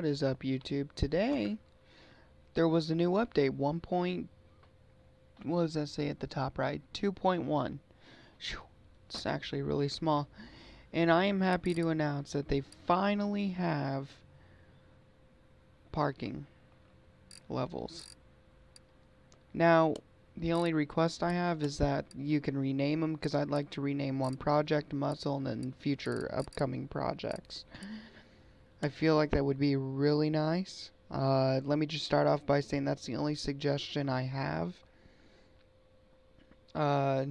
What is up, YouTube? Today there was a new update. What does that say at the top right? 2.1. It's actually really small. And I am happy to announce that they finally have parking levels. Now, the only request I have is that you can rename them, because I'd like to rename one Project Muscle and then future upcoming projects. I feel like that would be really nice. Let me just start off by saying that's the only suggestion I have. I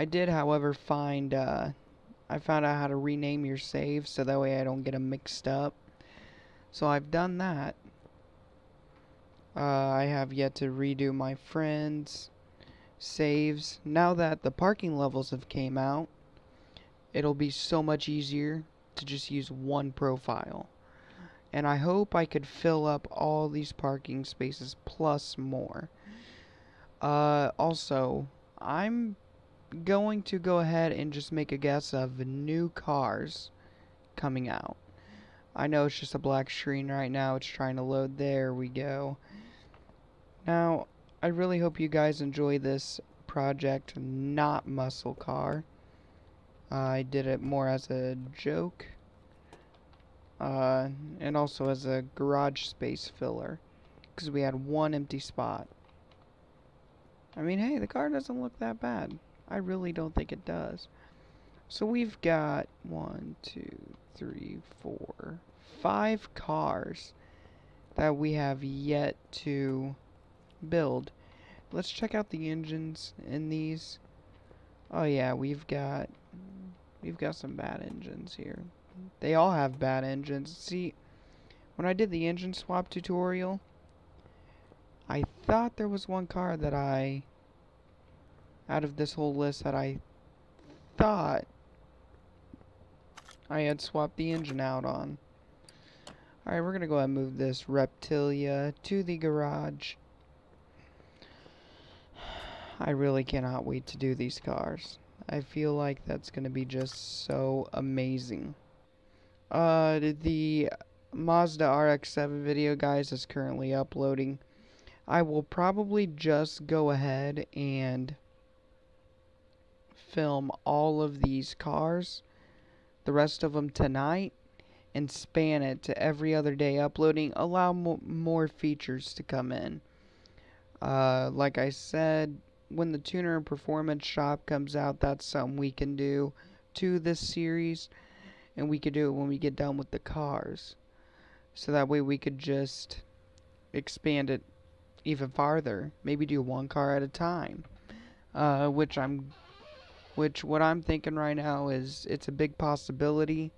did, however, I found out how to rename your saves so that way I don't get them mixed up. So I've done that. I have yet to redo my friends' saves. Now that the parking levels have came out, it'll be so much easier to just use one profile. And I hope I could fill up all these parking spaces plus more. Also, I'm going to go ahead and just make a guess of new cars coming out. I know it's just a black screen right now. It's trying to load. There we go. Now, I really hope you guys enjoy this project not muscle car. I did it more as a joke. And also as a garage space filler, because we had one empty spot. I mean, hey, the car doesn't look that bad. I really don't think it does. So we've got 1, 2, 3, 4, 5 cars that we have yet to build. Let's check out the engines in these. Oh yeah, we've got some bad engines here. They all have bad engines. See, when I did the engine swap tutorial, I thought there was one car that out of this whole list, that I thought I had swapped the engine out on. Alright, we're gonna go ahead and move this Reptilia to the garage. I really cannot wait to do these cars. I feel like that's gonna be just so amazing. The Mazda RX-7 video, guys, is currently uploading. I will probably just go ahead and film all of these cars, the rest of them tonight, and span it to every other day uploading, allow more features to come in. Like I said, when the tuner and performance shop comes out, that's something we can do to this series. And we could do it when we get done with the cars. So that way we could just expand it even farther. Maybe do one car at a time. What I'm thinking right now is it's a big possibility.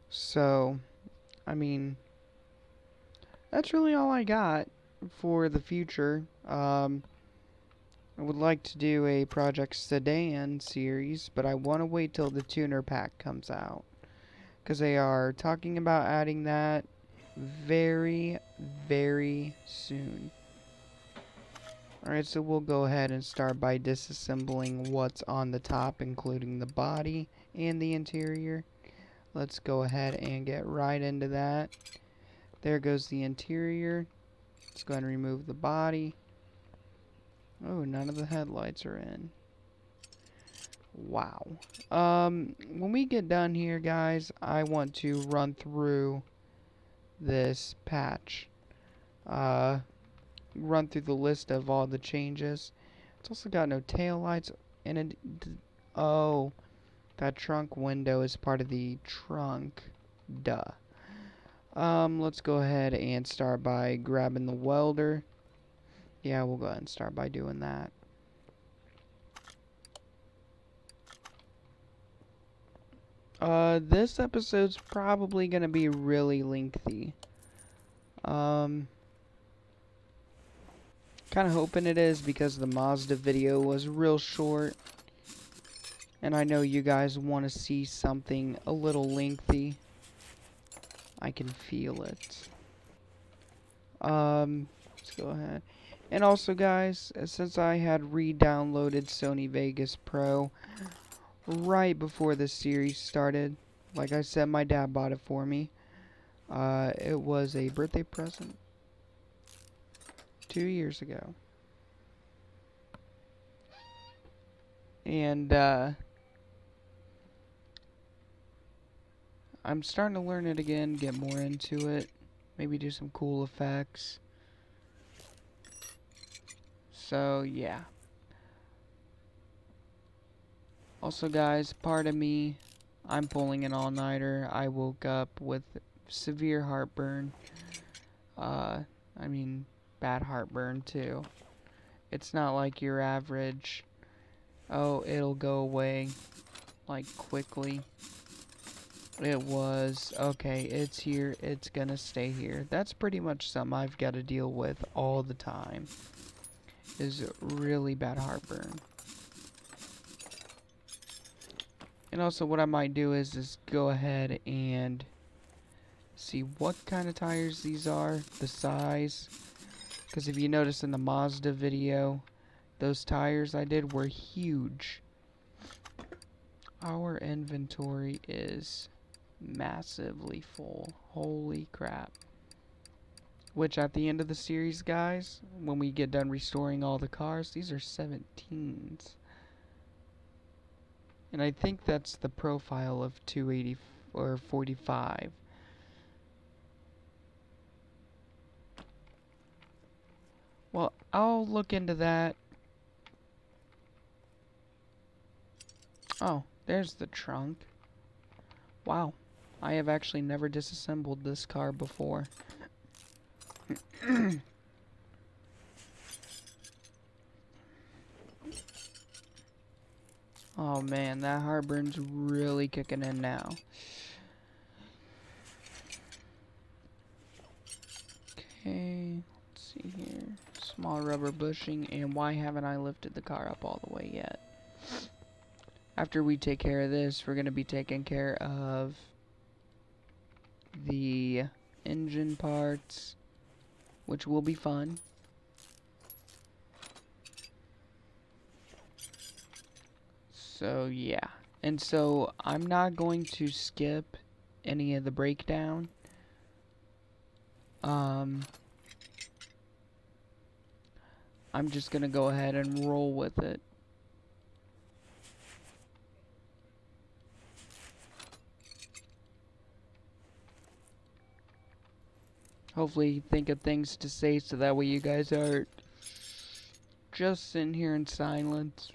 So, I mean, that's really all I got for the future. I would like to do a Project Sedan series, but I want to wait till the tuner pack comes out, because they are talking about adding that very, very soon. Alright, so we'll go ahead and start by disassembling what's on the top, including the body and the interior. Let's go ahead and get right into that. There goes the interior. Let's go ahead and remove the body. Oh, none of the headlights are in. Wow. When we get done here, guys, I want to run through this patch. Run through the list of all the changes. It's also got no tail lights in it. Oh, that trunk window is part of the trunk. Duh. Let's go ahead and start by grabbing the welder. Yeah, we'll go ahead and start by doing that. This episode's probably gonna be really lengthy. Kinda hoping it is, because the Mazda video was real short. And I know you guys want to see something a little lengthy. I can feel it. Let's go ahead. And also, guys, since I had re-downloaded Sony Vegas Pro right before this series started, like I said, my dad bought it for me. It was a birthday present 2 years ago. And, I'm starting to learn it again, get more into it. Maybe do some cool effects. So, yeah. Also, guys, pardon me. I'm pulling an all-nighter. I woke up with severe heartburn. I mean, bad heartburn, too. It's not like your average, oh, it'll go away, like, quickly. It was, okay, it's here, it's gonna stay here. That's pretty much something I've got to deal with all the time, is really bad heartburn. And also what I might do is go ahead and see what kind of tires these are, the size. Because if you notice in the Mazda video, those tires I did were huge. Our inventory is massively full. Holy crap. Which at the end of the series, guys, when we get done restoring all the cars, these are 17s. And I think that's the profile of 280 or 45. Well, I'll look into that. Oh, there's the trunk. Wow. I have actually never disassembled this car before. Oh man, that heartburn's really kicking in now. Okay, let's see here. Small rubber bushing, and why haven't I lifted the car up all the way yet? After we take care of this, we're going to be taking care of the engine parts, which will be fun. So, yeah. And so, I'm not going to skip any of the breakdown. I'm just going to go ahead and roll with it. Hopefully think of things to say so that way you guys aren't just sitting here in silence.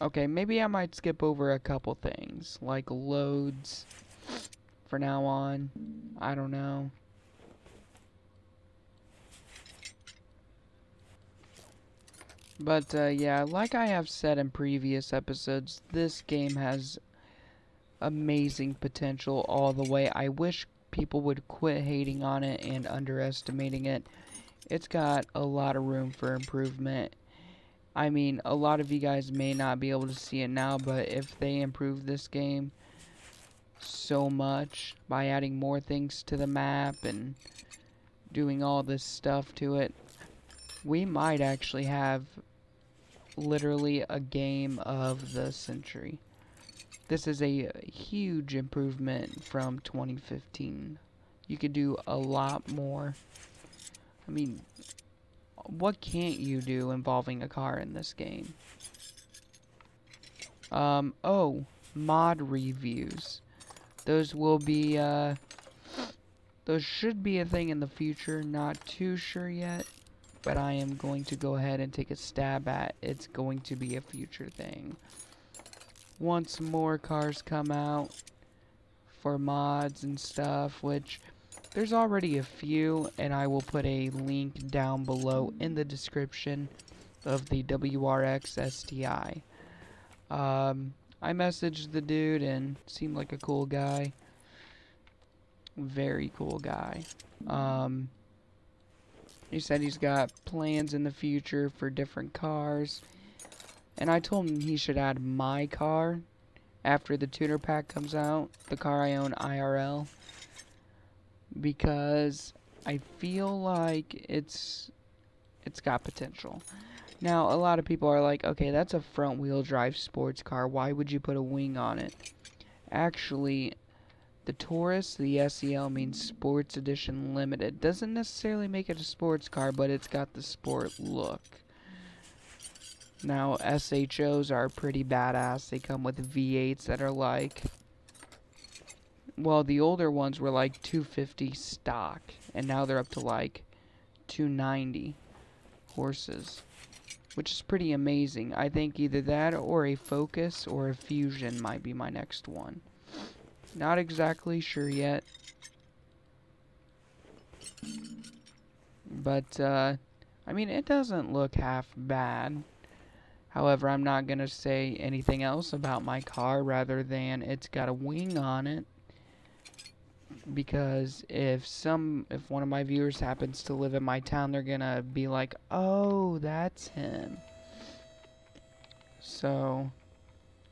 Okay, maybe I might skip over a couple things, like loads for now on. I don't know. But, yeah, like I have said in previous episodes, this game has amazing potential all the way. I wish people would quit hating on it and underestimating it. It's got a lot of room for improvement. I mean, a lot of you guys may not be able to see it now, but if they improve this game so much by adding more things to the map and doing all this stuff to it, we might actually have literally a game of the century. This is a huge improvement from 2015. You could do a lot more. I mean, what can't you do involving a car in this game? Oh, mod reviews. Those will be, those should be a thing in the future. Not too sure yet, but I am going to go ahead and take a stab at it's going to be a future thing. Once more cars come out for mods and stuff, which there's already a few, and I will put a link down below in the description of the WRX STI. I messaged the dude and seemed like a cool guy. Very cool guy. He said he's got plans in the future for different cars. And I told him he should add my car after the tuner pack comes out, the car I own IRL, because I feel like it's got potential. Now, a lot of people are like, okay, that's a front wheel drive sports car. Why would you put a wing on it? Actually, The Taurus, the SEL means Sports Edition Limited. Doesn't necessarily make it a sports car, but it's got the sport look. Now, SHOs are pretty badass. They come with V8s that are like... Well, the older ones were like 250 stock, and now they're up to like 290 horses, which is pretty amazing. I think either that or a Focus or a Fusion might be my next one. Not exactly sure yet. But, I mean, it doesn't look half bad. However, I'm not going to say anything else about my car rather than it's got a wing on it. Because if one of my viewers happens to live in my town, they're going to be like, oh, that's him. So,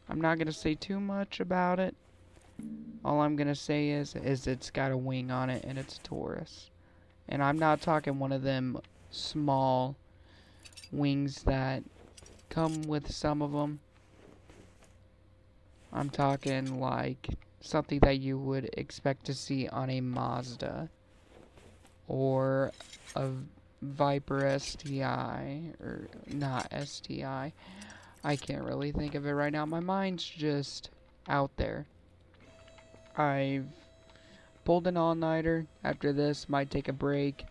I'm not going to say too much about it. All I'm going to say is it's got a wing on it and it's a Taurus. And I'm not talking one of them small wings that come with some of them. I'm talking like something that you would expect to see on a Mazda or a Viper STI, or not STI. I can't really think of it right now. My mind's just out there. I've pulled an all-nighter. After this, might take a break,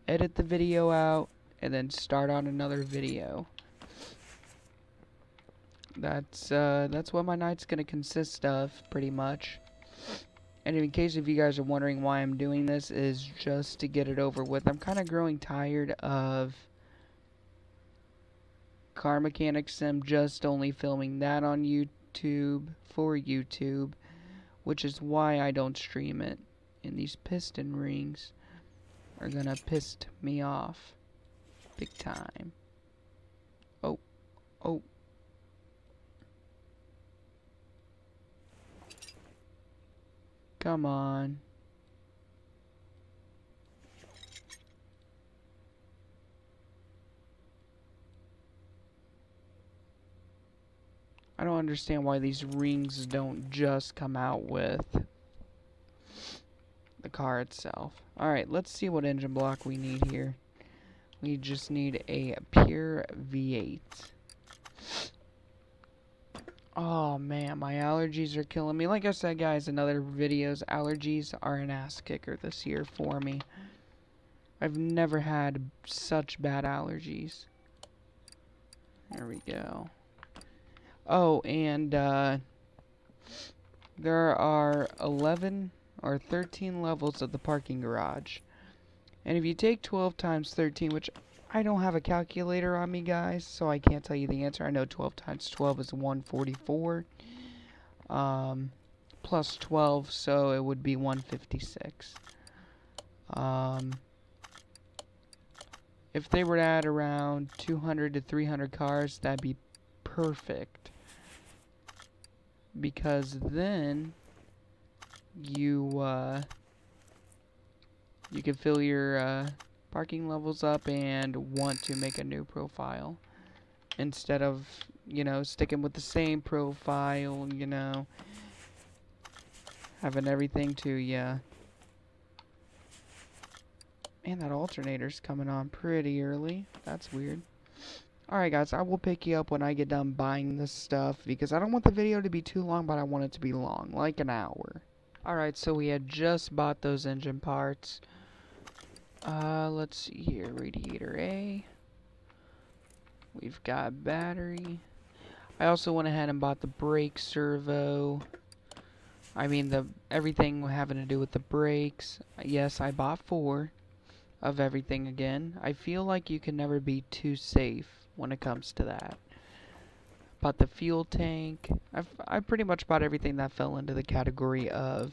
edit the video out, and then start on another video. That's what my night's gonna consist of, pretty much. And in case if you guys are wondering why I'm doing this, is just to get it over with. I'm kind of growing tired of Car Mechanic Sim just only filming that on YouTube for YouTube, which is why I don't stream it. And these piston rings are gonna piss me off big time. Oh, oh. Come on. I don't understand why these rings don't just come out with the car itself. Alright, let's see what engine block we need here. We just need a pure V8. Oh man, my allergies are killing me. Like I said, guys, in other videos, allergies are an ass kicker this year for me. I've never had such bad allergies. There we go. Oh, and there are 11 or 13 levels of the parking garage. And if you take 12 times 13, which I don't have a calculator on me, guys, so I can't tell you the answer. I know 12 times 12 is 144. Plus 12, so it would be 156. If they were to add around 200 to 300 cars, that'd be perfect. Because then you can fill your parking levels up and want to make a new profile instead of, you know, sticking with the same profile, you know, having everything to you. Man, that alternator's coming on pretty early. That's weird. Alright guys, I will pick you up when I get done buying this stuff, because I don't want the video to be too long, but I want it to be long, like an hour. Alright, so we had just bought those engine parts. Let's see here, radiator A. We've got battery. I also went ahead and bought the brake servo. I mean, everything having to do with the brakes. Yes, I bought 4 of everything again. I feel like you can never be too safe when it comes to that. Bought the fuel tank. I pretty much bought everything that fell into the category of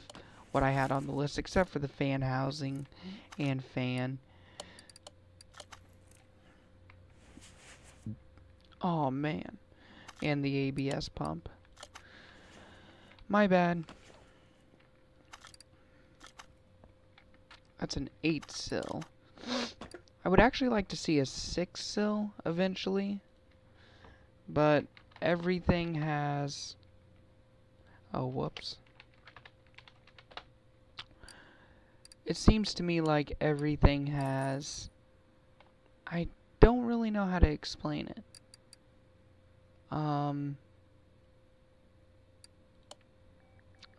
what I had on the list, except for the fan housing and fan. Oh man. And the ABS pump. My bad. That's an 8-sill. I would actually like to see a 6-sill eventually, but everything has... Oh, whoops. It seems to me like everything has... I don't really know how to explain it. I'm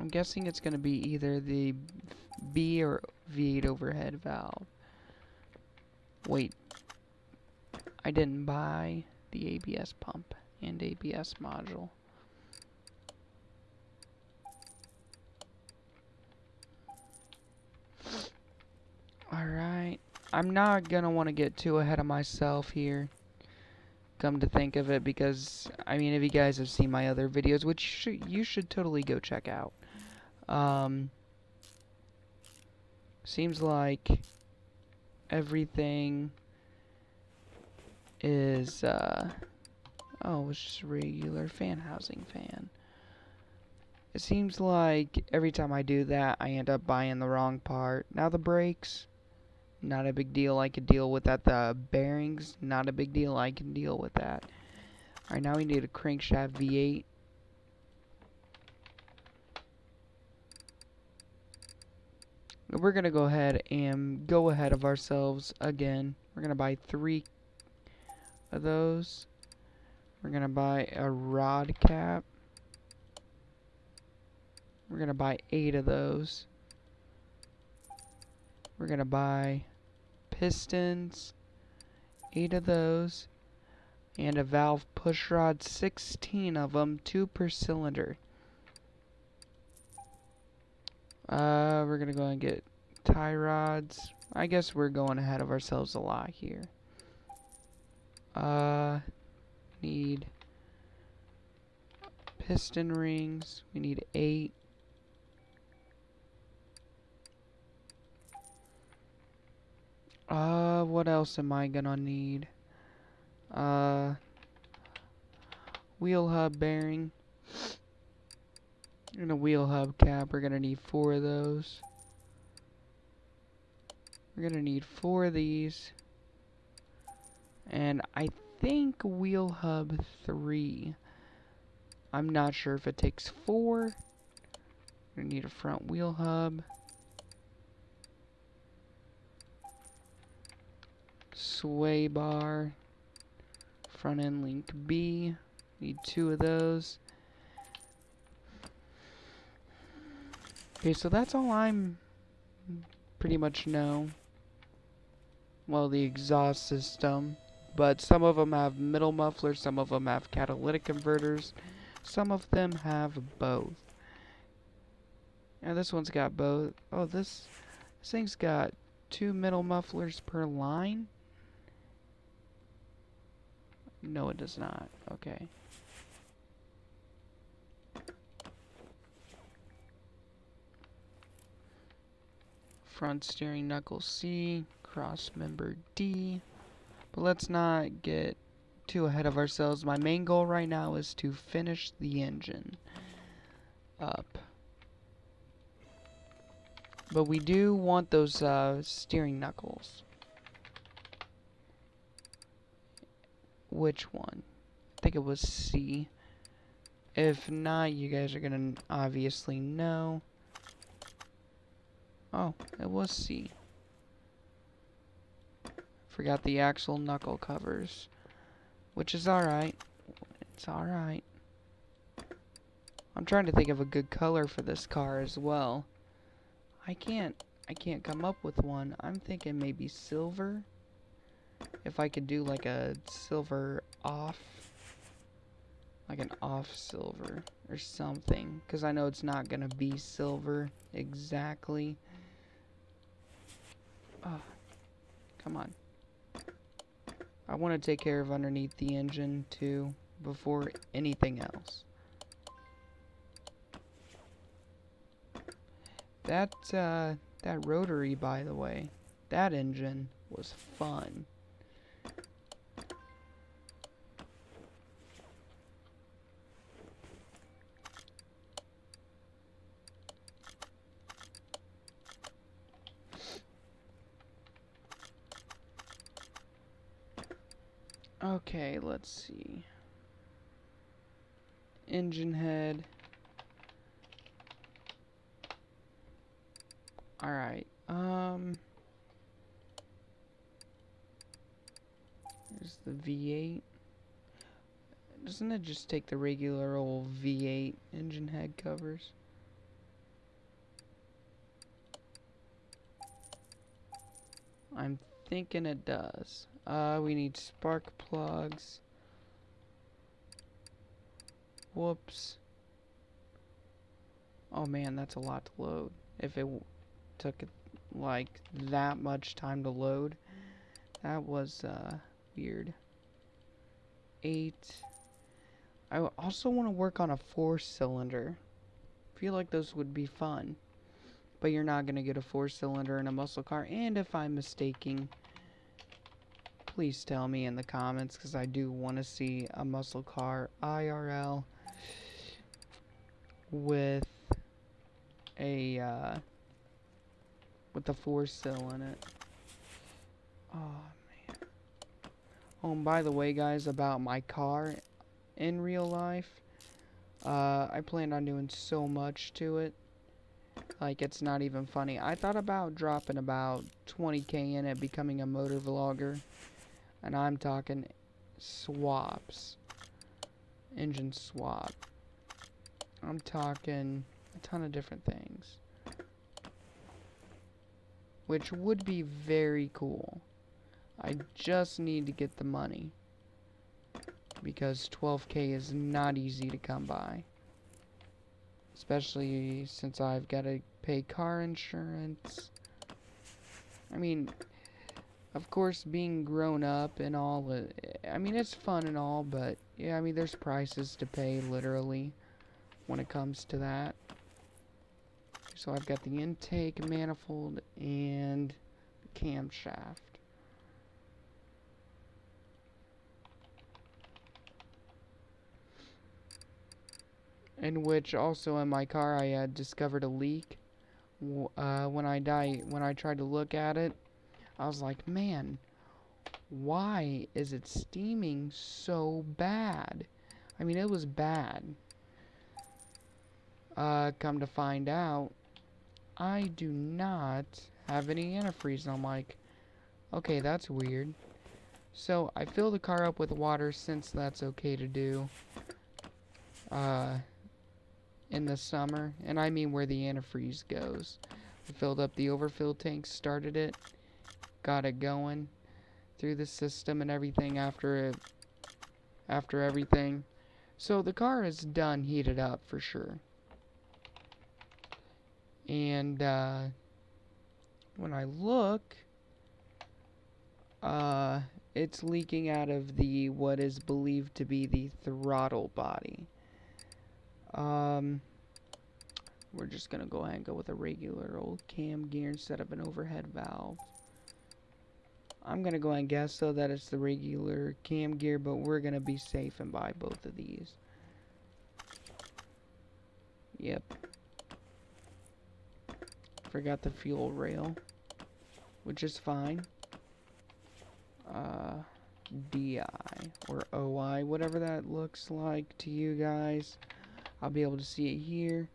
guessing it's going to be either the B or V8 overhead valve. Wait, I didn't buy the ABS pump and ABS module. Alright, I'm not gonna want to get too ahead of myself here, come to think of it, because, I mean, if you guys have seen my other videos, which you should totally go check out, seems like everything is, oh, it's just a regular fan housing fan. It seems like every time I do that, I end up buying the wrong part. Now the brakes, not a big deal, I could deal with that. The bearings, not a big deal, I can deal with that. Alright, now we need a crankshaft V8. We're gonna go ahead and go ahead of ourselves again. We're gonna buy 3 of those. We're gonna buy a rod cap. We're gonna buy 8 of those. We're gonna buy pistons, 8 of those, and a valve push rod, 16 of them, 2 per cylinder. We're gonna go and get tie rods. I guess we're going ahead of ourselves a lot here. Need piston rings. We need 8. What else am I gonna need? Wheel hub bearing. And a wheel hub cap. We're gonna need 4 of those. We're gonna need 4 of these. And I think wheel hub 3. I'm not sure if it takes 4. We're gonna need a front wheel hub. Sway bar. Front end link B. Need 2 of those. Okay, so that's all I'm pretty much know. Well, the exhaust system. But some of them have middle mufflers, some of them have catalytic converters, some of them have both. And this one's got both. Oh, this thing's got 2 middle mufflers per line? No, it does not. Okay. Front steering knuckle C, cross member D. But let's not get too ahead of ourselves. My main goal right now is to finish the engine up. But we do want those steering knuckles. Which one? I think it was C. If not, you guys are gonna obviously know. Oh, it was C. Forgot the axle knuckle covers. Which is alright. It's alright. I'm trying to think of a good color for this car as well. I can't come up with one. I'm thinking maybe silver. If I could do like a silver off. Like an off silver or something. Because I know it's not going to be silver exactly. Oh, come on. I want to take care of underneath the engine too before anything else. That rotary, by the way, that engine was fun. Okay, let's see. Engine head. Alright, here's the V8. Doesn't it just take the regular old V8 engine head covers? I'm thinking it does. We need spark plugs. Whoops. Oh man, that's a lot to load. If it took it like that much time to load, that was weird. 8. I also want to work on a 4-cylinder. Feel like those would be fun. But you're not going to get a 4-cylinder in a muscle car. And if I'm mistaken, please tell me in the comments, because I do want to see a muscle car IRL with a 4-cylinder in it. Oh man. Oh, and by the way, guys, about my car in real life, I planned on doing so much to it. Like, it's not even funny. I thought about dropping about 20K in it, becoming a motor vlogger. And I'm talking swaps. Engine swap. I'm talking a ton of different things. Which would be very cool. I just need to get the money. Because 12K is not easy to come by. Especially since I've got to pay car insurance. I mean, of course, being grown up and all, I mean, it's fun and all, but, yeah, I mean, there's prices to pay, literally, when it comes to that. So I've got the intake manifold and the camshaft. In which also in my car I had discovered a leak. When I tried to look at it, I was like, man, why is it steaming so bad? I mean, it was bad. Come to find out, I do not have any antifreeze. And I'm like, okay, that's weird. So I fill the car up with water, since that's okay to do. In the summer, and I mean where the antifreeze goes. I filled up the overfill tank, started it, got it going through the system and everything after everything. So the car is done heated up for sure. And when I look, it's leaking out of the what is believed to be the throttle body. We're just gonna go ahead and go with a regular old cam gear instead of an overhead valve. I'm gonna go ahead and guess though that it's the regular cam gear, but we're gonna be safe and buy both of these. Yep. Forgot the fuel rail, which is fine. DI or OI, whatever that looks like to you guys. I'll be able to see it here.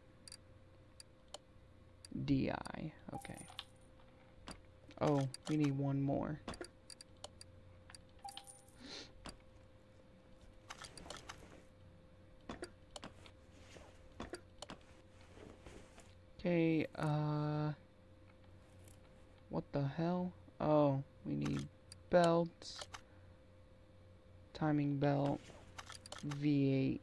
DI, okay. Oh, we need one more. Okay, what the hell? Oh, we need belts, timing belt, V8.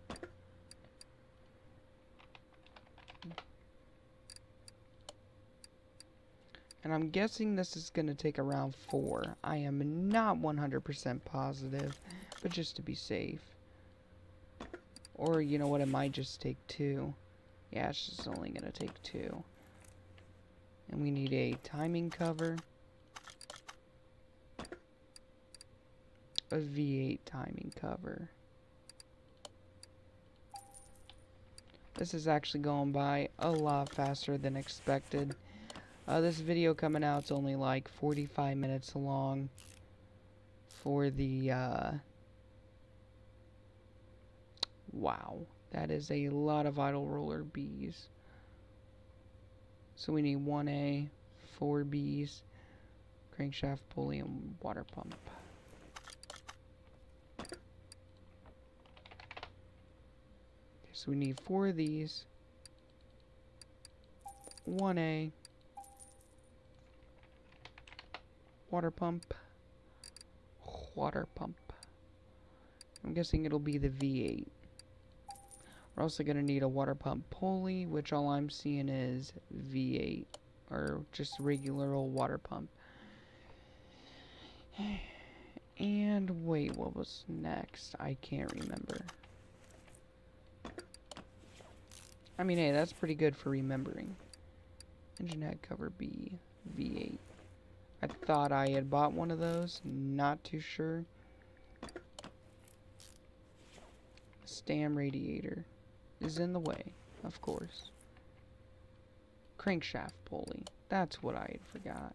And I'm guessing this is going to take around 4. I am not 100% positive, but just to be safe. Or, you know what, it might just take 2. Yeah, it's just only going to take 2. And we need a timing cover. A V8 timing cover. This is actually going by a lot faster than expected. This video coming out is only like 45 minutes long for the, wow, that is a lot of idle roller bees. So we need 1A, 4 Bs, crankshaft, pulley, and water pump. Okay, so we need 4 of these. 1A. Water pump. Water pump. I'm guessing it'll be the V8. We're also going to need a water pump pulley, which all I'm seeing is V8. Or just regular old water pump. And wait, what was next? I can't remember. I mean, hey, that's pretty good for remembering. Engine head cover B, V8. I thought I had bought one of those. Not too sure. Stam radiator is in the way, of course. Crankshaft pulley. That's what I had forgot.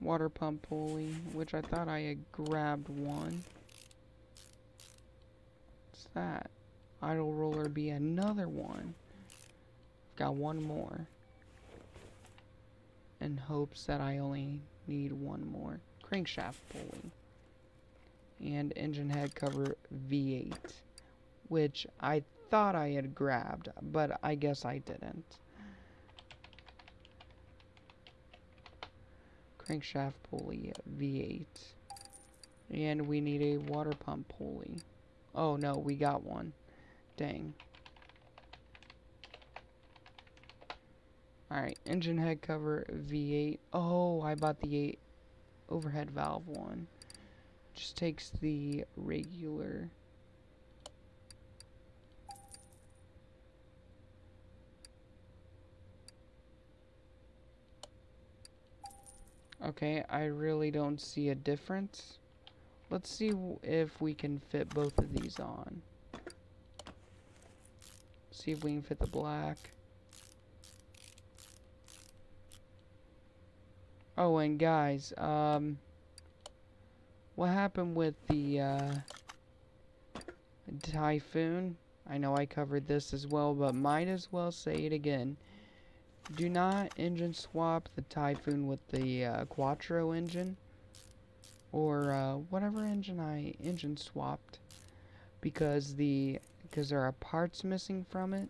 Water pump pulley, which I thought I had grabbed one. What's that? Idle roller be another one. Got one more. In hopes that I only need one more. Crankshaft pulley. And engine head cover V8. Which I thought I had grabbed, but I guess I didn't. Crankshaft pulley V8. And we need a water pump pulley. Oh no, we got one. Dang. Alright, engine head cover V8. Oh, I bought the 8 overhead valve one. Just takes the regular. Okay, I really don't see a difference. Let's see if we can fit both of these on. See if we can fit the black. Oh, and guys, what happened with the Typhoon? I know I covered this as well, but might as well say it again. Do not engine swap the Typhoon with the Quattro engine. Or whatever engine I engine swapped. Because there are parts missing from it.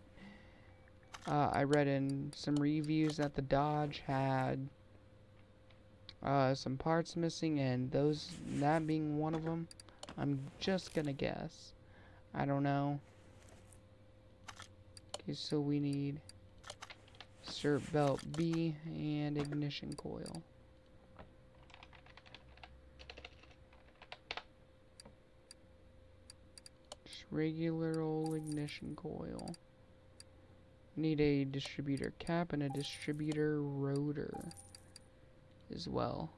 I read in some reviews that the Dodge had some parts missing, and that being one of them. I'm just gonna guess. I don't know. Okay, so we need cert belt B and ignition coil. Just regular old ignition coil. Need a distributor cap and a distributor rotor as well.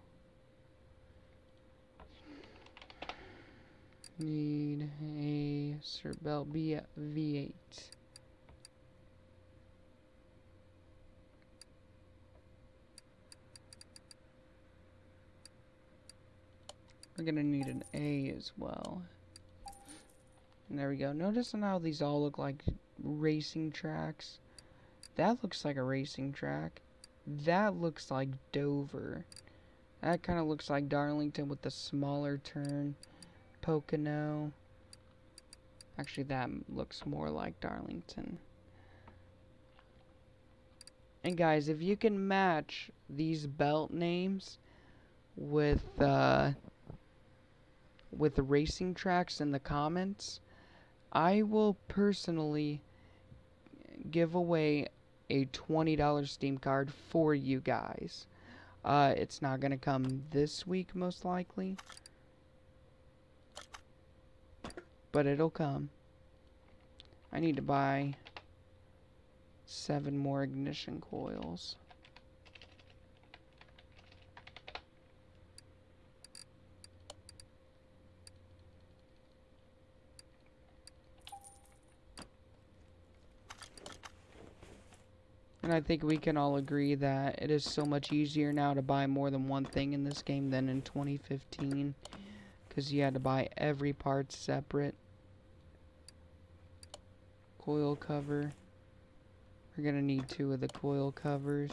Need a cert belt B V8. We're gonna need an A as well. And there we go. Notice how these all look like racing tracks. That looks like a racing track. That looks like Dover. That kind of looks like Darlington with the smaller turn. Pocono. Actually, that looks more like Darlington. And guys, if you can match these belt names with the racing tracks in the comments, I will personally give away a $20 Steam card for you guys. It's not gonna come this week, most likely, but it'll come. I need to buy 7 more ignition coils. And I think we can all agree that it is so much easier now to buy more than one thing in this game than in 2015. because you had to buy every part separate. Coil cover. We're gonna need 2 of the coil covers.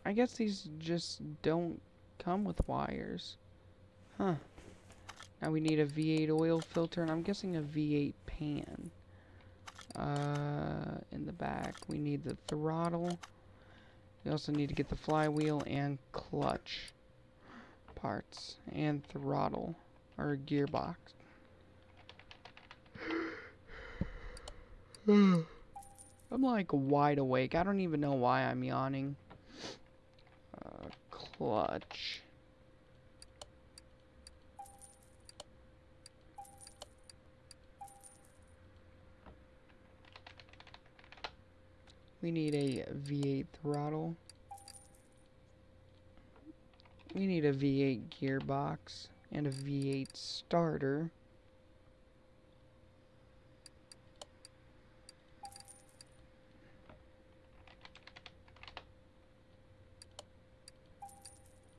I guess these just don't come with wires. Huh. Now we need a V8 oil filter, and I'm guessing a V8 pan. In the back, we need the throttle. We also need to get the flywheel and clutch parts, and throttle, or gearbox. I'm like wide awake. I don't even know why I'm yawning. Clutch. We need a V8 throttle. We need a V8 gearbox and a V8 starter.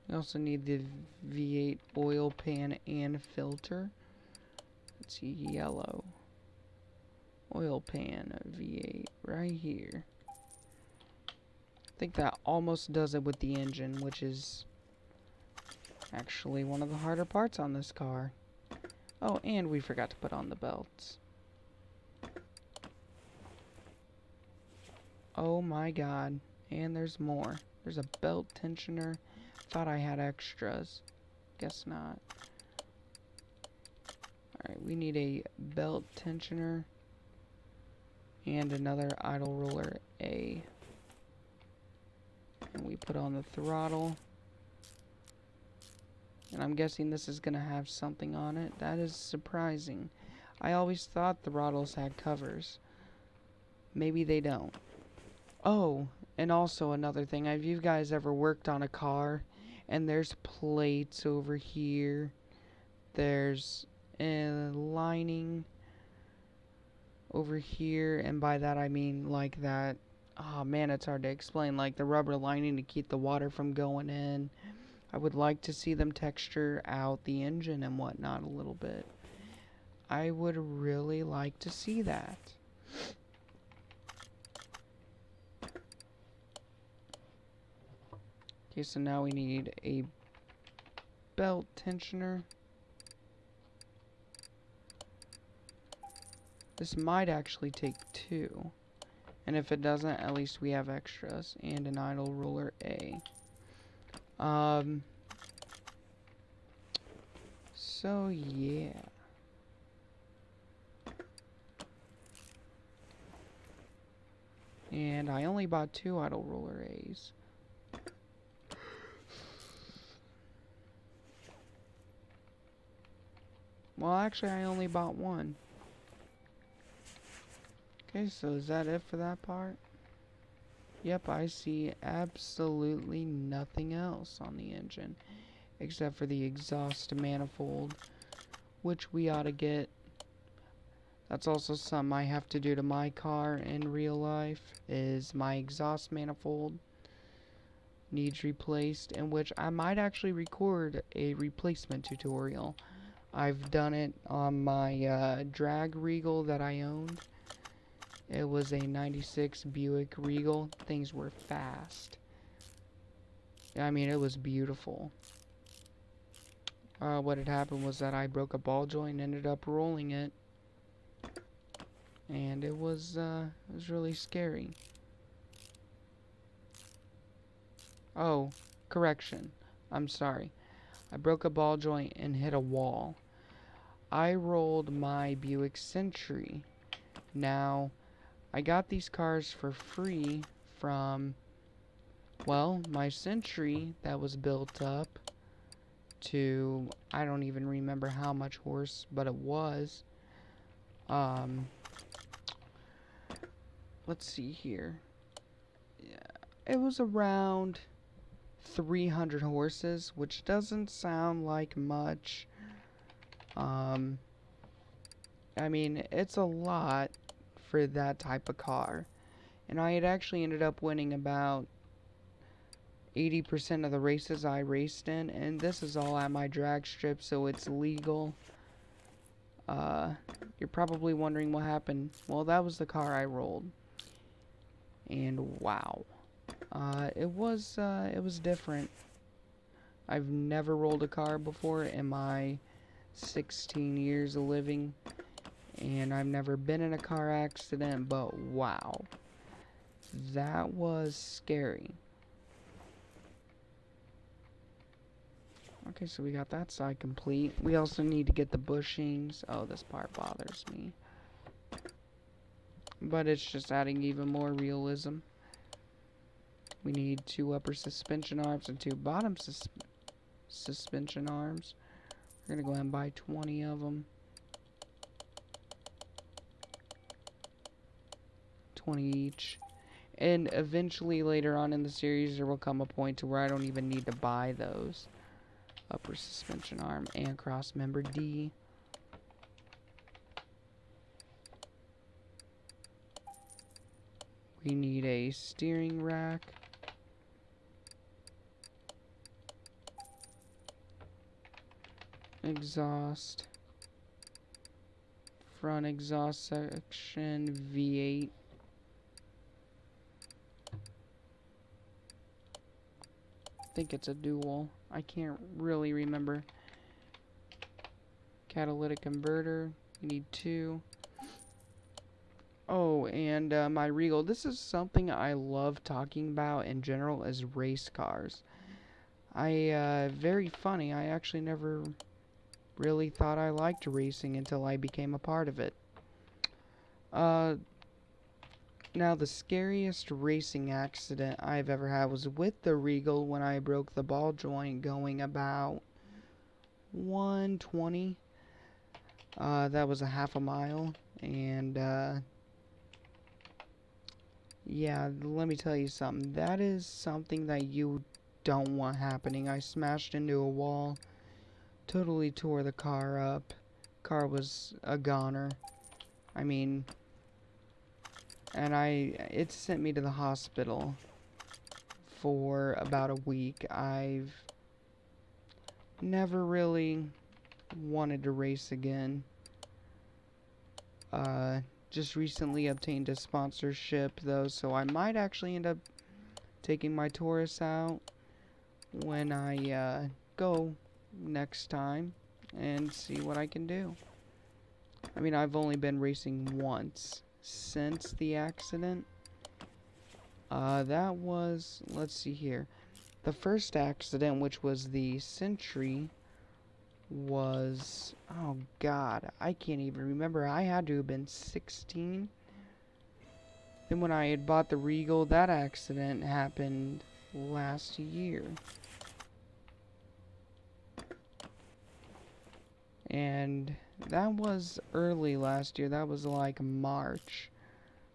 We also need the V8 oil pan and filter. Let's see, yellow. Oil pan V8 right here. I think that almost does it with the engine, which is actually one of the harder parts on this car. Oh, and we forgot to put on the belts. Oh my god. And there's more. There's a belt tensioner. Thought I had extras. Guess not. Alright, we need a belt tensioner and another idle roller A. And we put on the throttle. And I'm guessing this is going to have something on it. That is surprising. I always thought the throttles had covers. Maybe they don't. Oh, and also another thing. Have you guys ever worked on a car and there's plates over here? There's a lining over here, and by that I mean like that. Oh man, it's hard to explain. Like the rubber lining to keep the water from going in. I would like to see them texture out the engine and whatnot a little bit. I would really like to see that. Okay, so now we need a belt tensioner. This might actually take 2. And if it doesn't, at least we have extras. And an idle roller A. So yeah. And I only bought 2 idle roller A's. Well, actually, I only bought 1. Okay, so is that it for that part? Yep, I see absolutely nothing else on the engine except for the exhaust manifold, which we ought to get. That's also something I have to do to my car in real life, is my exhaust manifold needs replaced, in which I might actually record a replacement tutorial. I've done it on my drag Regal that I owned. It was a 96 Buick Regal. Things were fast. I mean, it was beautiful. What had happened was that I broke a ball joint and ended up rolling it. And it was really scary. Oh, correction. I'm sorry. I broke a ball joint and hit a wall. I rolled my Buick Century. Now, I got these cars for free from, well, my Century that was built up to, I don't even remember how much horse, but it was. let's see here. Yeah, it was around 300 horses, which doesn't sound like much. I mean, it's a lot for that type of car. And I had actually ended up winning about 80% of the races I raced in, and this is all at my drag strip, so it's legal. You're probably wondering what happened. Well, that was the car I rolled. And wow. It was different. I've never rolled a car before in my 16 years of living, and I've never been in a car accident, but wow. That was scary. Okay, so we got that side complete. We also need to get the bushings. Oh, this part bothers me. But it's just adding even more realism. We need 2 upper suspension arms and 2 bottom suspension arms. We're going to go ahead and buy 20 of them. 20 each. And eventually later on in the series there will come a point to where I don't even need to buy those. Upper suspension arm and cross member D. We need a steering rack. Exhaust. Front exhaust section V8. I think it's a dual. I can't really remember. Catalytic converter. You need 2. Oh, and my Regal. This is something I love talking about in general, is race cars. Very funny. I actually never really thought I liked racing until I became a part of it. Now, the scariest racing accident I've ever had was with the Regal when I broke the ball joint going about 120. That was a half a mile. And, yeah, let me tell you something. That is something that you don't want happening. I smashed into a wall. Totally tore the car up. Car was a goner. I mean... And it sent me to the hospital for about a week. I've never really wanted to race again. Just recently obtained a sponsorship though, so I might actually end up taking my Taurus out when I go next time and see what I can do. I mean, I've only been racing once since the accident. That was, let's see here, the first accident, which was the Century, was, oh god, I can't even remember. I had to have been 16. Then when I had bought the Regal, that accident happened last year. And that was early last year. That was like March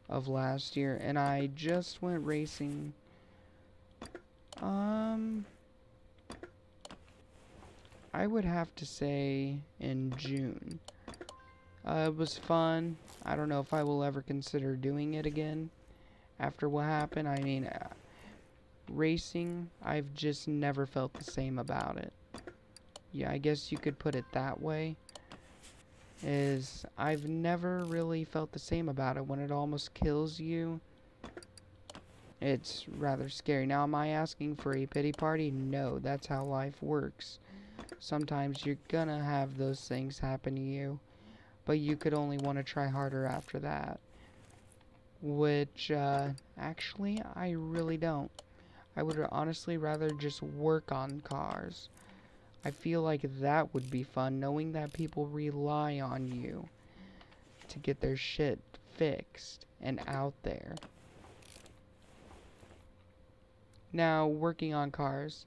of last year. And I just went racing. I would have to say in June. It was fun. I don't know if I will ever consider doing it again after what happened. I mean, racing, I've just never felt the same about it. Yeah, I guess you could put it that way. I've never really felt the same about it. When it almost kills you, it's rather scary. Now, am I asking for a pity party? No, that's how life works. Sometimes you're gonna have those things happen to you, but you could only want to try harder after that. Which, actually, I really don't. I would honestly rather just work on cars. I feel like that would be fun, knowing that people rely on you to get their shit fixed and out there. Now, working on cars.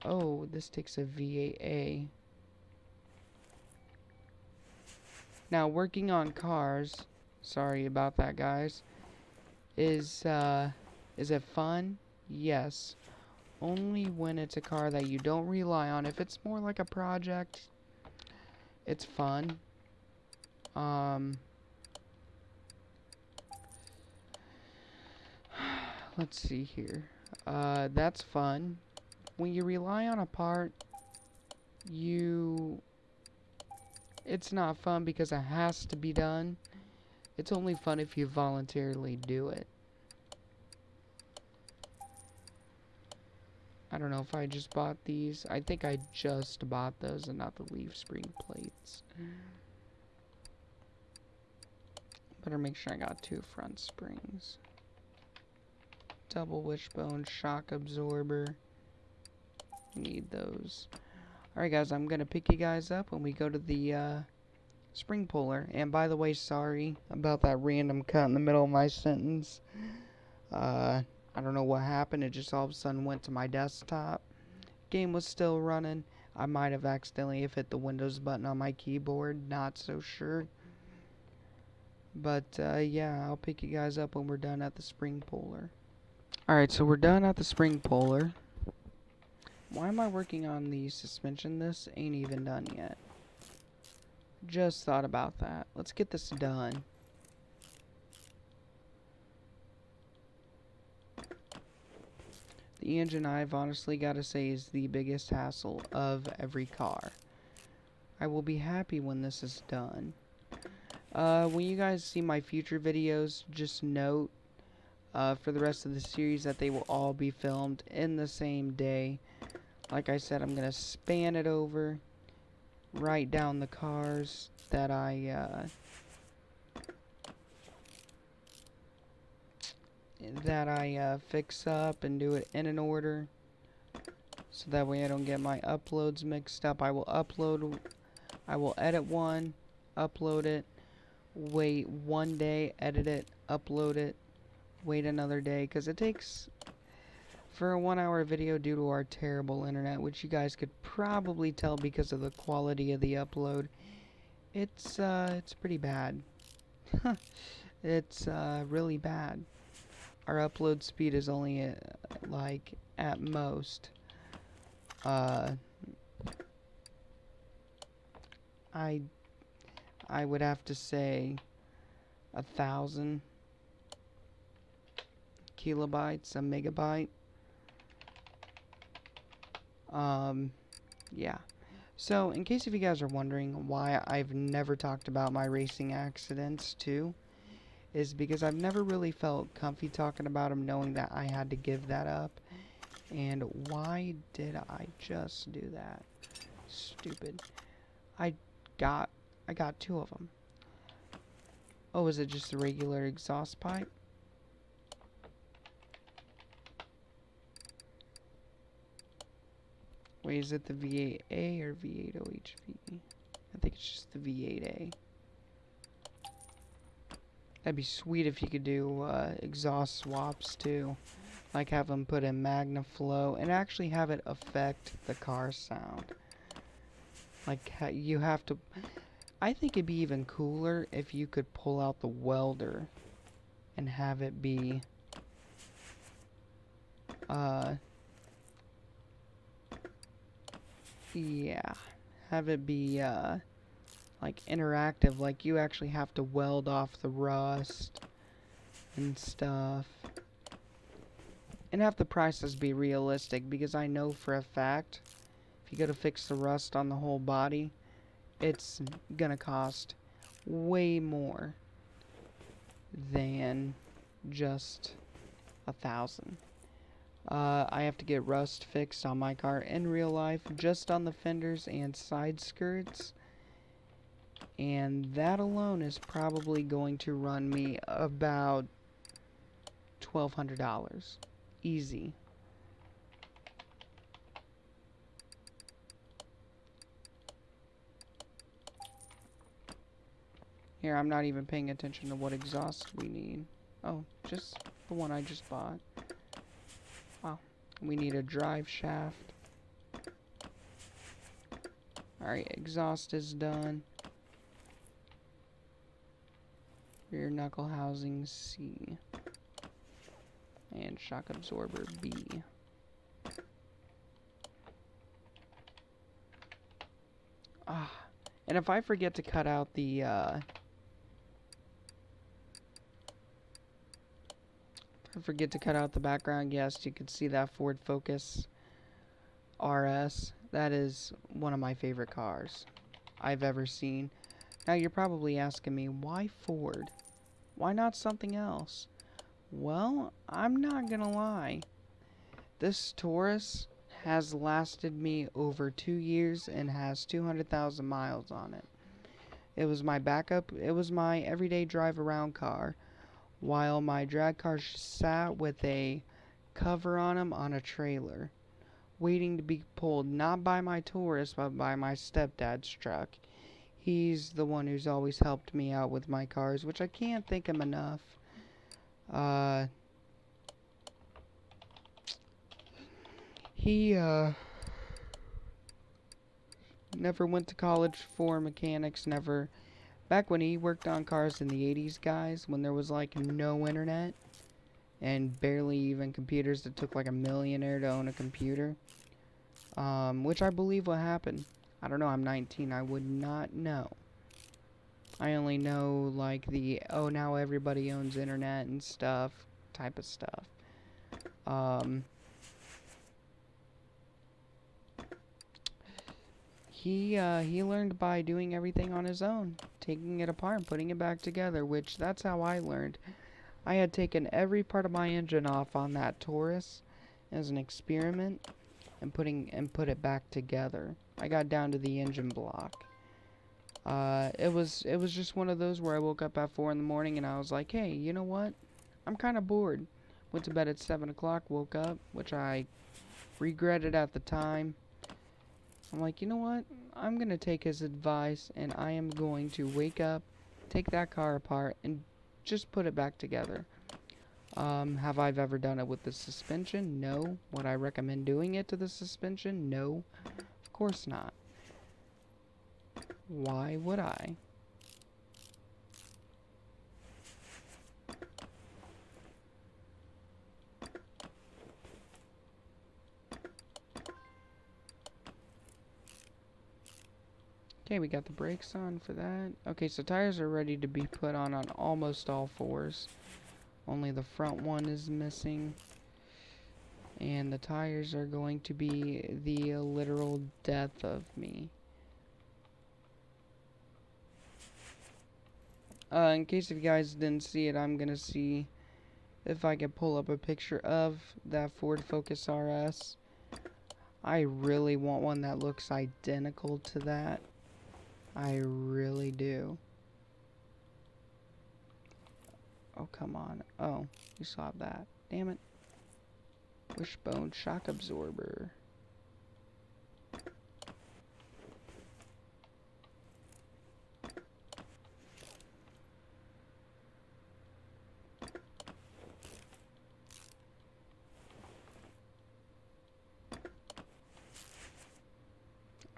Oh, this takes a V8A. Now, working on cars, Sorry about that, guys. Is it fun? Yes. Only when it's a car that you don't rely on. If it's more like a project, it's fun. Let's see here. That's fun. When you rely on a part, it's not fun because it has to be done. It's only fun if you voluntarily do it. I don't know if I just bought these. I think I just bought those and not the leaf spring plates. Better make sure I got 2 front springs. Double wishbone, shock absorber. Need those. Alright guys, I'm gonna pick you guys up when we go to the spring puller. And by the way, sorry about that random cut in the middle of my sentence. I don't know what happened. It just all of a sudden went to my desktop. Game was still running. I might have accidentally hit the Windows button on my keyboard. Not so sure. But yeah, I'll pick you guys up when we're done at the spring puller. Alright, so we're done at the spring puller. Why am I working on the suspension? This ain't even done yet. Just thought about that. Let's get this done. The engine, I've honestly got to say, is the biggest hassle of every car. I will be happy when this is done. When you guys see my future videos, just note for the rest of the series that they will all be filmed in the same day. Like I said, I'm going to span it over, write down the cars that I fix up and do it in an order, so that way I don't get my uploads mixed up. I will edit one, upload it, wait 1 day, edit it, upload it, wait another day, because it takes, for a 1-hour video, due to our terrible internet, which you guys could probably tell because of the quality of the upload, it's pretty bad. It's really bad. Our upload speed is only like at most I would have to say 1,000 kilobytes, a megabyte. Yeah. So, in case if you guys are wondering why I've never talked about my racing accidents too, is because I've never really felt comfy talking about them, knowing that I had to give that up. And why did I just do that? Stupid. I got 2 of them. Oh, is it just a regular exhaust pipe? Wait, is it the V8A or V8OHV? I think it's just the V8A. That'd be sweet if you could do exhaust swaps too. Like have them put in MagnaFlow and actually have it affect the car sound. Like you have to... I think it'd be even cooler if you could pull out the welder and have it be... yeah. Have it be, like interactive, like you actually have to weld off the rust and stuff, and have the prices be realistic, because I know for a fact if you go to fix the rust on the whole body, it's gonna cost way more than just 1,000. I have to get rust fixed on my car in real life, just on the fenders and side skirts. And that alone is probably going to run me about $1,200. Easy. Here, I'm not even paying attention to what exhaust we need. Oh, just the one I just bought. Wow. We need a drive shaft. Alright, exhaust is done. Rear knuckle housing C. And shock absorber B. And if I forget to cut out the, if I forget to cut out the background, yes, you can see that Ford Focus RS. That is one of my favorite cars I've ever seen. Now, you're probably asking me, why Ford? Why not something else? Well, I'm not gonna lie. This Taurus has lasted me over 2 years and has 200,000 miles on it. It was my backup, it was my everyday drive around car, while my drag car sat with a cover on him on a trailer, waiting to be pulled not by my Taurus but by my stepdad's truck. He's the one who's always helped me out with my cars, which I can't thank him enough. He never went to college for mechanics, never. Back when he worked on cars in the 80s, guys, when there was like no internet and barely even computers, that took like a millionaire to own a computer, which I believe will happen. I don't know, I'm 19, I would not know. I only know like the, oh, now everybody owns internet and stuff, type of stuff. He learned by doing everything on his own, taking it apart and putting it back together, which that's how I learned. I had taken every part of my engine off on that Taurus as an experiment and put it back together. I got down to the engine block. It was just one of those where I woke up at 4 in the morning and I was like, hey, you know what? I'm kind of bored. Went to bed at 7 o'clock, woke up, which I regretted at the time. I'm like, you know what? I'm going to take his advice and I am going to wake up, take that car apart, and just put it back together. Have I ever done it with the suspension? No. Would I recommend doing it to the suspension? No. Of course not. Why would I? Okay, we got the brakes on for that. Okay, so tires are ready to be put on almost all fours. Only the front one is missing. And the tires are going to be the literal death of me. In case if you guys didn't see it, I'm gonna see if I can pull up a picture of that Ford Focus RS. I really want one that looks identical to that. I really do. Oh, come on. Oh, you saw that. Damn it. Wishbone shock absorber.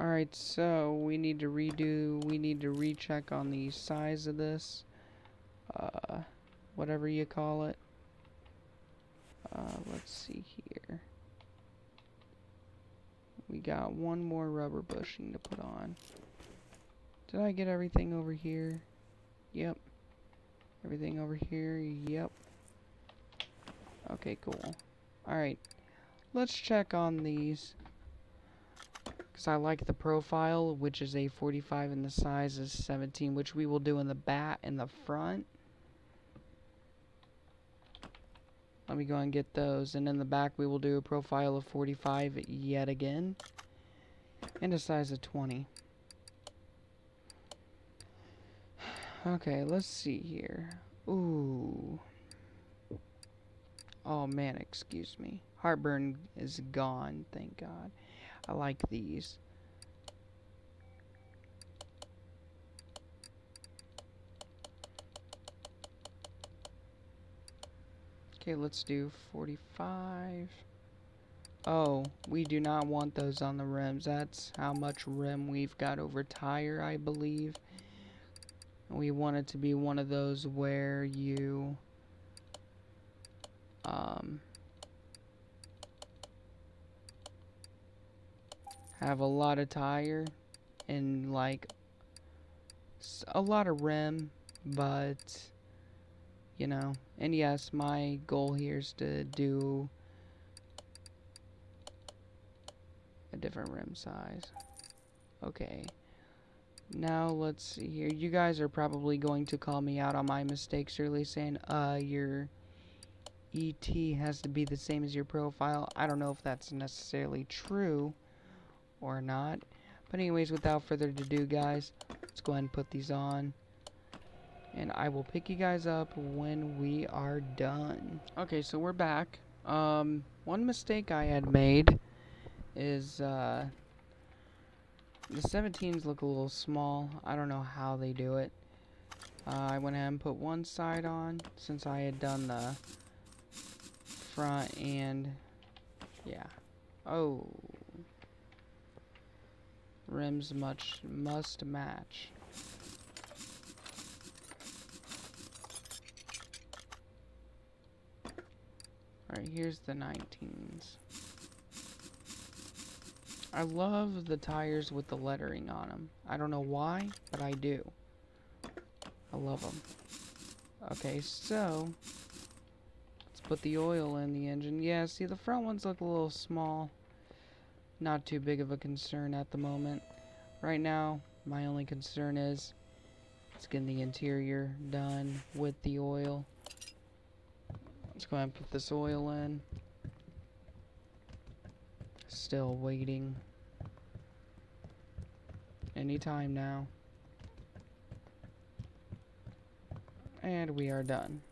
Alright, so we need to recheck on the size of this, whatever you call it. Let's see here. We got one more rubber bushing to put on. Did I get everything over here? Yep. Everything over here? Yep. Okay, cool. Alright, let's check on these. Because I like the profile, which is a 45 and the size is 17, which we will do in the back and the front. Let me go and get those. And in the back, we will do a profile of 45 yet again. And a size of 20. Okay, let's see here. Ooh. Oh, man, excuse me. Heartburn is gone, thank God. I like these. Okay, let's do 45. Oh, we do not want those on the rims. That's how much rim we've got over tire, I believe. We want it to be one of those where you have a lot of tire and like a lot of rim, but you know, and yes, my goal here is to do a different rim size. Okay, now let's see here. You guys are probably going to call me out on my mistakes early, saying your ET has to be the same as your profile. I don't know if that's necessarily true or not, but anyways, without further ado, guys, let's go ahead and put these on, and I will pick you guys up when we are done. Okay, so we're back. One mistake I had made is the 17s look a little small. I don't know how they do it. I went ahead and put one side on since I had done the front, and yeah. Oh, rims must match. Alright, here's the 19s. I love the tires with the lettering on them. I don't know why, but I do. I love them. Okay, so let's put the oil in the engine. Yeah, see, the front ones look a little small. Not too big of a concern at the moment. Right now, my only concern is let's get the interior done with the oil. Let's go ahead and put this oil in. Still waiting. Anytime now. And we are done.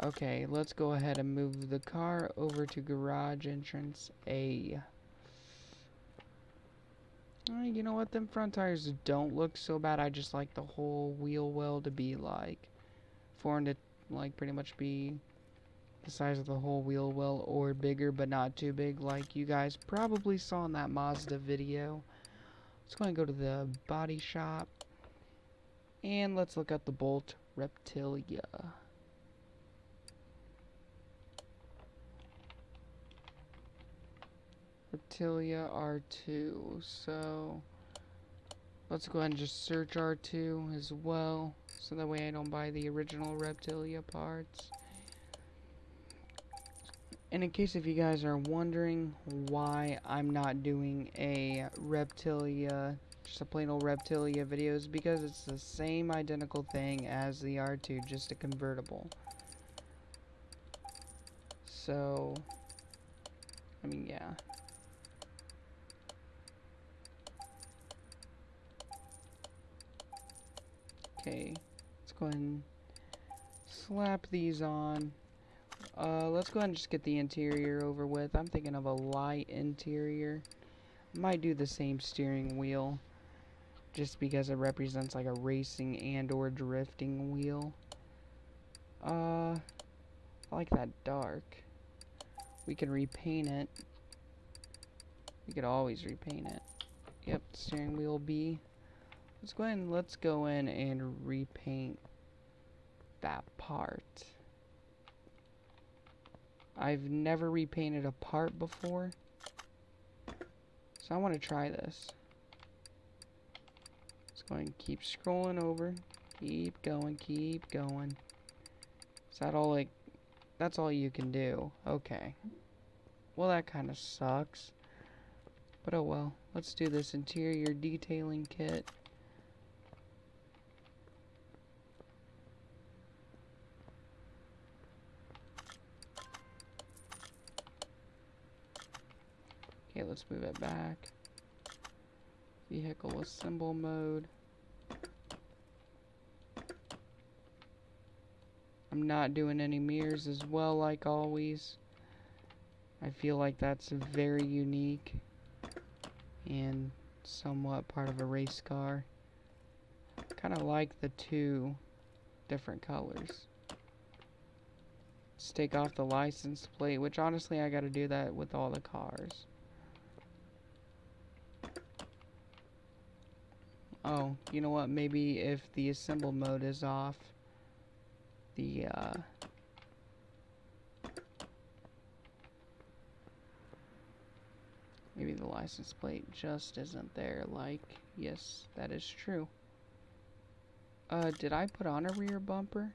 Okay, let's go ahead and move the car over to garage entrance A. You know what? Them front tires don't look so bad. I just like the whole wheel well to be like formed to like pretty much be the size of the whole wheel well or bigger, but not too big like you guys probably saw in that Mazda video. Let's go and go to the body shop and let's look at the Bolt Reptilia. Reptilia R2. So let's go ahead and just search R2 as well, so that way I don't buy the original Reptilia parts. And in case if you guys are wondering why I'm not doing a Reptilia, just a plain old Reptilia video, is because it's the same identical thing as the R2, just a convertible. So, I mean, yeah. Okay, let's go ahead and slap these on. Let's go ahead and just get the interior over with. I'm thinking of a light interior. Might do the same steering wheel, just because it represents like a racing and or drifting wheel. I like that dark. We can repaint it. We could always repaint it. Yep, steering wheel B. Let's go in and repaint that part. I've never repainted a part before, so I want to try this. Let's go ahead and keep scrolling over. Keep going, keep going. Is that all, like, that's all you can do? Okay. Well, that kind of sucks. But oh well. Let's do this interior detailing kit. Okay, let's move it back. Vehicle assemble mode. I'm not doing any mirrors as well, like always. I feel like that's very unique and somewhat part of a race car. Kind of like the two different colors. Let's take off the license plate, which honestly I gotta do that with all the cars. Oh, you know what? Maybe if the assemble mode is off, the, maybe the license plate just isn't there, like, yes, that is true. Did I put on a rear bumper?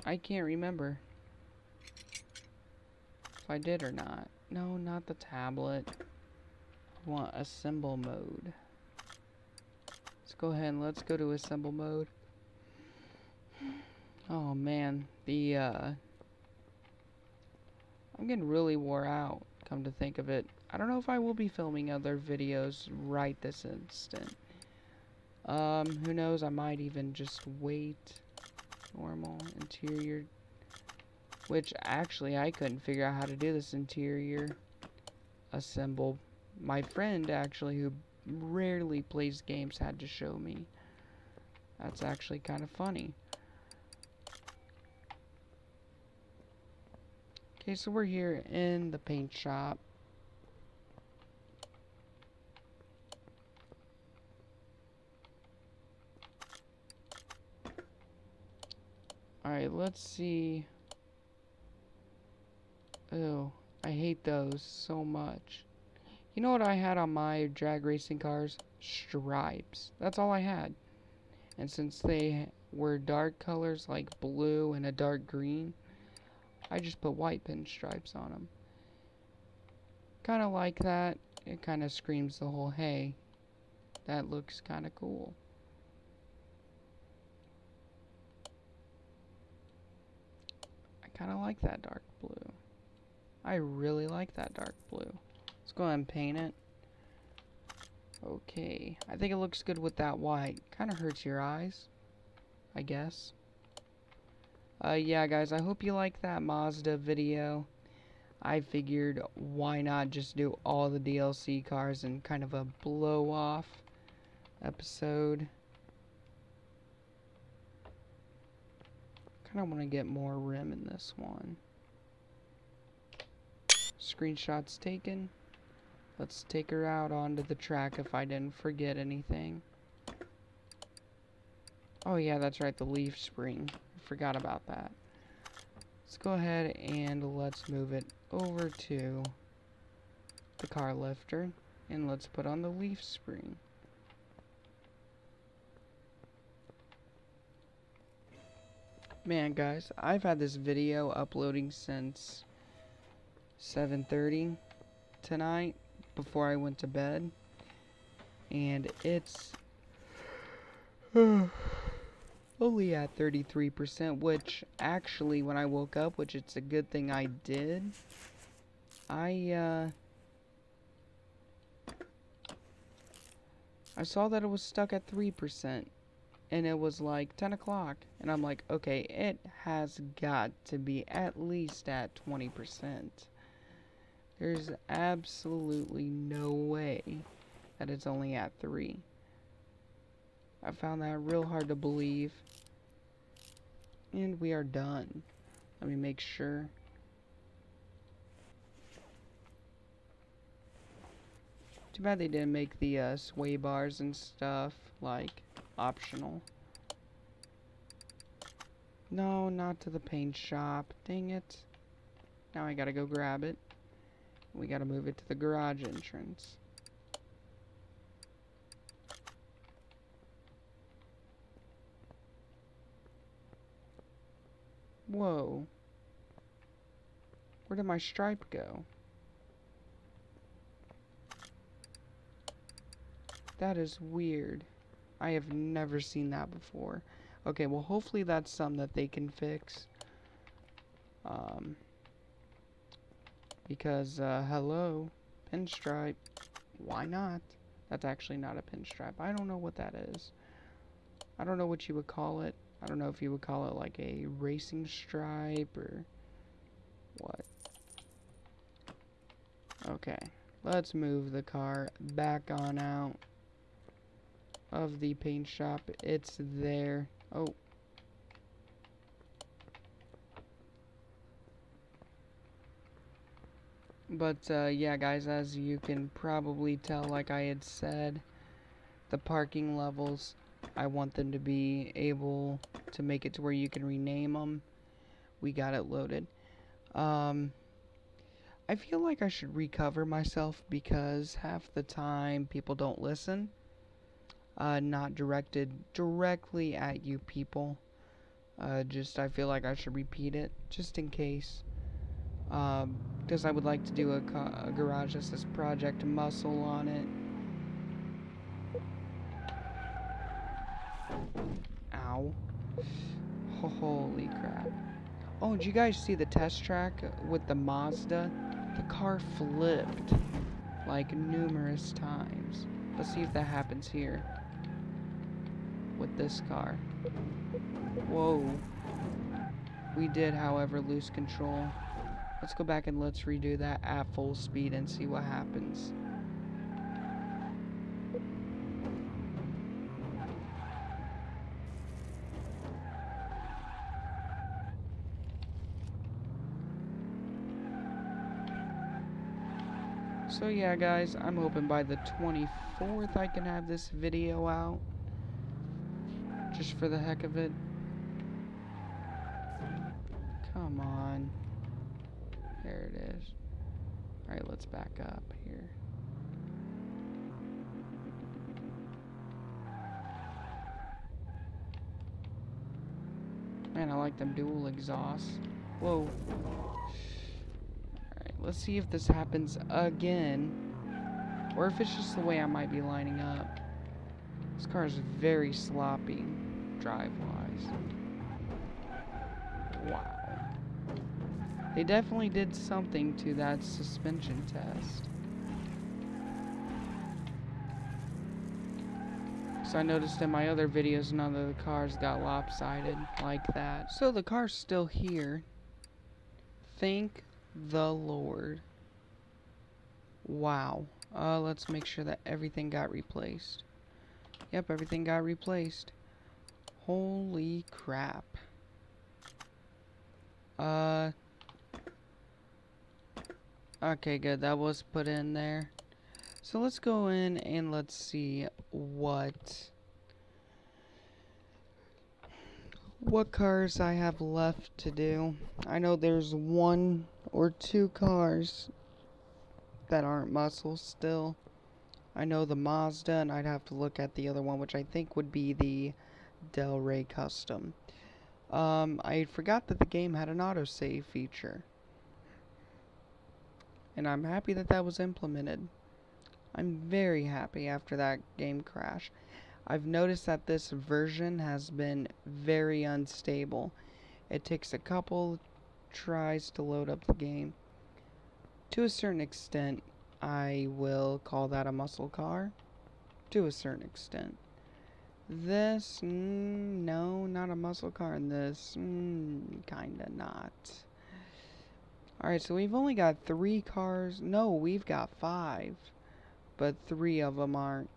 I can't remember if I did or not. No, not the tablet. I want assemble mode. Let's go ahead and let's go to assemble mode. Oh man, I'm getting really wore out, come to think of it. I don't know if I will be filming other videos right this instant. Who knows, I might even just wait. Normal, interior. Which, actually, I couldn't figure out how to do this interior assemble. My friend, actually, who rarely plays games, had to show me. That's actually kind of funny. Okay, so we're here in the paint shop. Alright, let's see. Oh, I hate those so much. You know what I had on my drag racing cars? Stripes. That's all I had. And since they were dark colors like blue and a dark green, I just put white pinstripes on them. Kind of like that. It kind of screams the whole, hey, that looks kind of cool. I kind of like that dark blue. I really like that dark blue. Let's go ahead and paint it. Okay, I think it looks good with that white. Kind of hurts your eyes, I guess. Yeah, guys, I hope you like that Mazda video. I figured, why not just do all the DLC cars in kind of a blow-off episode. Kind of want to get more rim in this one. Screenshots taken. Let's take her out onto the track if I didn't forget anything. Oh yeah, that's right, the leaf spring. I forgot about that. Let's go ahead and let's move it over to the car lifter. And let's put on the leaf spring. Man, guys, I've had this video uploading since 7:30 tonight before I went to bed. And it's only at 33%, which actually when I woke up, which it's a good thing I did, I saw that it was stuck at 3%, and it was like 10 o'clock, and I'm like, okay, it has got to be at least at 20%. There's absolutely no way that it's only at 3. I found that real hard to believe. And we are done. Let me make sure. Too bad they didn't make the sway bars and stuff, like, optional. No, not to the paint shop. Dang it. Now I gotta go grab it. We gotta move it to the garage entrance. Whoa. Where did my stripe go? That is weird. I have never seen that before. Okay, well hopefully that's something that they can fix. Because, hello, pinstripe. Why not? That's actually not a pinstripe. I don't know what that is. I don't know what you would call it. I don't know if you would call it like a racing stripe or what. Okay, let's move the car back on out of the paint shop. It's there. Oh. But, yeah, guys, as you can probably tell, like I had said, The parking levels, I want them to be able to make it to where you can rename them. We got it loaded. I feel like I should recover myself because half the time people don't listen. Not directed directly at you people. Just I feel like I should repeat it just in case. Because I would like to do a garage that says Project Muscle on it. Ow. Holy crap. Oh, did you guys see the test track with the Mazda? The car flipped like numerous times. Let's see if that happens here with this car. Whoa. We did, however, lose control. Let's go back and let's redo that at full speed and see what happens. So yeah, guys, I'm hoping by the 24th I can have this video out. Just for the heck of it. Come on. There it is. Alright, let's back up here. Man, I like them dual exhausts. Whoa. Alright, let's see if this happens again. Or if it's just the way I might be lining up. This car is very sloppy, drive-wise. Wow. They definitely did something to that suspension test. So I noticed in my other videos none of the cars got lopsided like that. So the car's still here. Thank the Lord. Wow. Let's make sure that everything got replaced. Yep, everything got replaced. Holy crap. Okay, good. That was put in there. So let's go in and let's see what cars I have left to do. I know there's 1 or 2 cars that aren't muscle still. I know the Mazda, and I'd have to look at the other one, which I think would be the Del Rey Custom. I forgot that the game had an autosave feature. And I'm happy that that was implemented. I'm very happy after that game crash. I've noticed that this version has been very unstable. It takes a couple tries to load up the game. To a certain extent, I will call that a muscle car. To a certain extent. This, no, not a muscle car. And this, kinda not. Alright, so we've only got 3 cars. No, we've got 5. But 3 of them aren't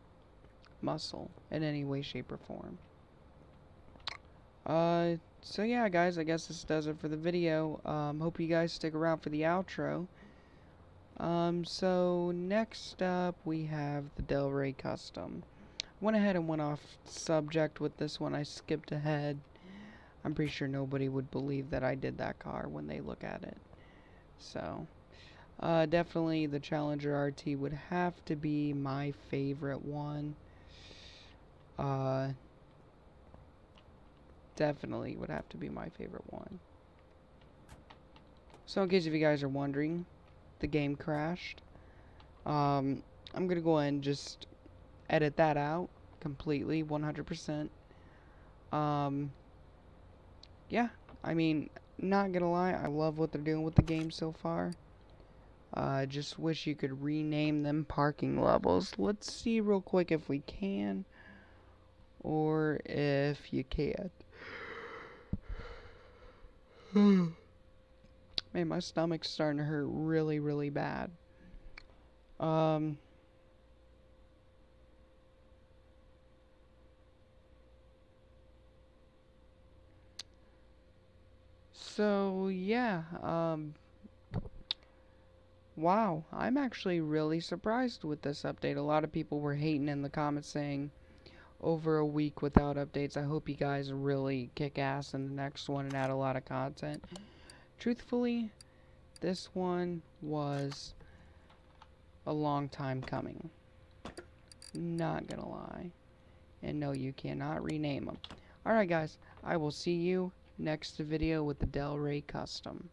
muscle in any way, shape, or form. So yeah, guys, I guess this does it for the video. Hope you guys stick around for the outro. So next up we have the Del Rey Custom. Went ahead and went off subject with this one. I skipped ahead. I'm pretty sure nobody would believe that I did that car when they look at it. So, definitely the Challenger RT would have to be my favorite one. Definitely would have to be my favorite one. So in case if you guys are wondering, the game crashed. I'm gonna go ahead and just edit that out completely, 100%. Yeah, I mean, not gonna lie, I love what they're doing with the game so far. Just wish you could rename them parking levels. Let's see real quick if we can, or if you can't. Man, my stomach's starting to hurt really, really bad. So, yeah, wow, I'm actually really surprised with this update. A lot of people were hating in the comments saying, over a week without updates. I hope you guys really kick ass in the next one and add a lot of content. Truthfully, this one was a long time coming. Not gonna lie. And no, you cannot rename them. Alright guys, I will see you next video with the Del Rey Custom.